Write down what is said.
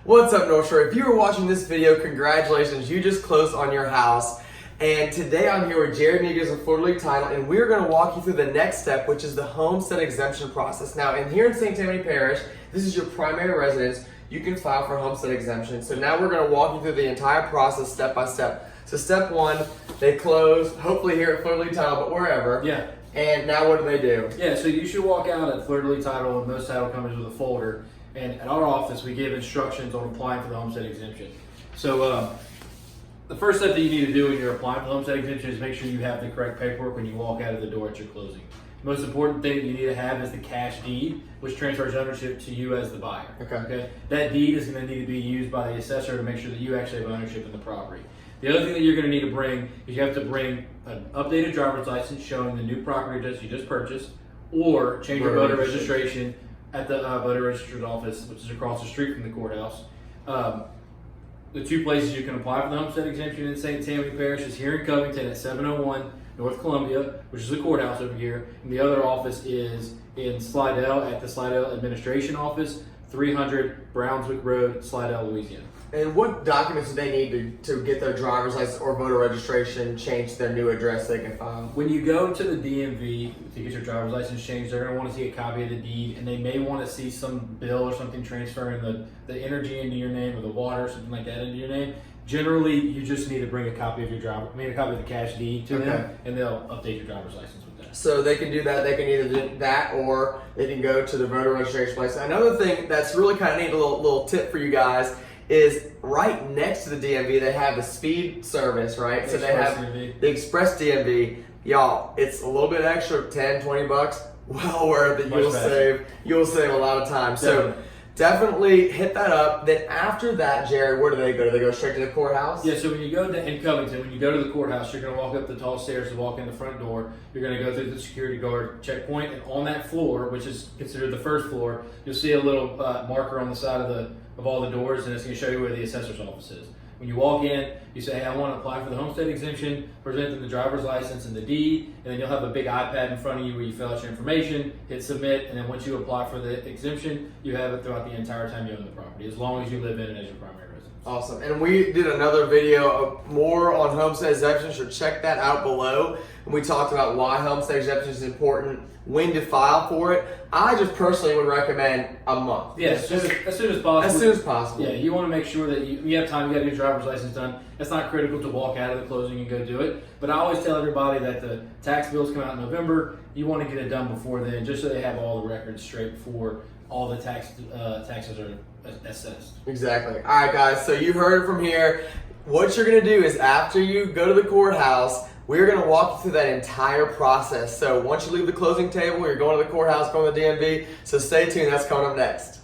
What's up, North Shore? If you are watching this video, congratulations, you just closed on your house. And today I'm here with Jared Negus of Florida League Title, and we're going to walk you through the next step, which is the Homestead Exemption process. Now, here in St. Tammany Parish, this is your primary residence. You can file for Homestead Exemption. So now we're going to walk you through the entire process step by step. So step one, they close, hopefully here at Florida League Title, but wherever. Yeah. And now what do they do? Yeah, so you should walk out at Florida League Title, and most title companies with a folder. And at our office, we give instructions on applying for the Homestead Exemption. So the first step that you need to do when you're applying for the Homestead Exemption is make sure you have the correct paperwork when you walk out of the door at your closing. The most important thing that you need to have is the cash deed, which transfers ownership to you as the buyer. Okay? That deed is going to need to be used by the assessor to make sure that you actually have ownership in the property. The other thing that you're going to need to bring is you have to bring an updated driver's license showing the new property address you just purchased, or change your voter registration at the voter registrar's office, which is across the street from the courthouse. The two places you can apply for the Homestead Exemption in St. Tammany Parish is here in Covington at 701 North Columbia, which is the courthouse over here, and the other office is in Slidell at the Slidell Administration Office, 300 Brownswick Road, Slidell, Louisiana. And what documents do they need to get their driver's license or voter registration changed to their new address they can file? When you go to the DMV to get your driver's license changed, they're going to want to see a copy of the deed, and they may want to see some bill or something transferring the energy into your name or the water or something like that into your name. Generally, you just need to bring a copy of a copy of the cash deed to them, and they'll update your driver's license with that. So they can do that. They can either do that or they can go to the voter registration place. Another thing that's really kind of neat, a little tip for you guys, is right next to the DMV, they have the speed service, right? So they have the Express DMV. Y'all, it's a little bit extra, 10, 20 bucks, well worth it. You'll save a lot of time. So definitely hit that up. Then after that, Jared, where do they go? Do they go straight to the courthouse? Yeah, so when you go in Covington, when you go to the courthouse, you're going to walk up the tall stairs to walk in the front door. You're going to go through the security guard checkpoint, and on that floor, which is considered the first floor, you'll see a little marker on the side of all the doors, and it's going to show you where the assessor's office is. When you walk in, you say, hey, I want to apply for the Homestead Exemption, present them the driver's license and the deed, and then you'll have a big iPad in front of you where you fill out your information, hit submit, and then once you apply for the exemption, you have it throughout the entire time you own the property, as long as you live in it as your primary residence. Awesome. And we did another video more on Homestead Exemption, so check that out below. And we talked about why Homestead Exemption is important, when to file for it. I just personally would recommend a month. Yeah, as soon as possible. As soon as possible. Yeah, you want to make sure that you have time, you got to get your driver's license done. It's not critical to walk out of the closing and go do it. But I always tell everybody that the tax bills come out in November. You want to get it done before then, just so they have all the records straight before all the taxes are assessed. Exactly. All right, guys, so you heard it from here. What you're going to do is after you go to the courthouse, we're going to walk you through that entire process. So once you leave the closing table, you're going to the courthouse, going to the DMV. So stay tuned. That's coming up next.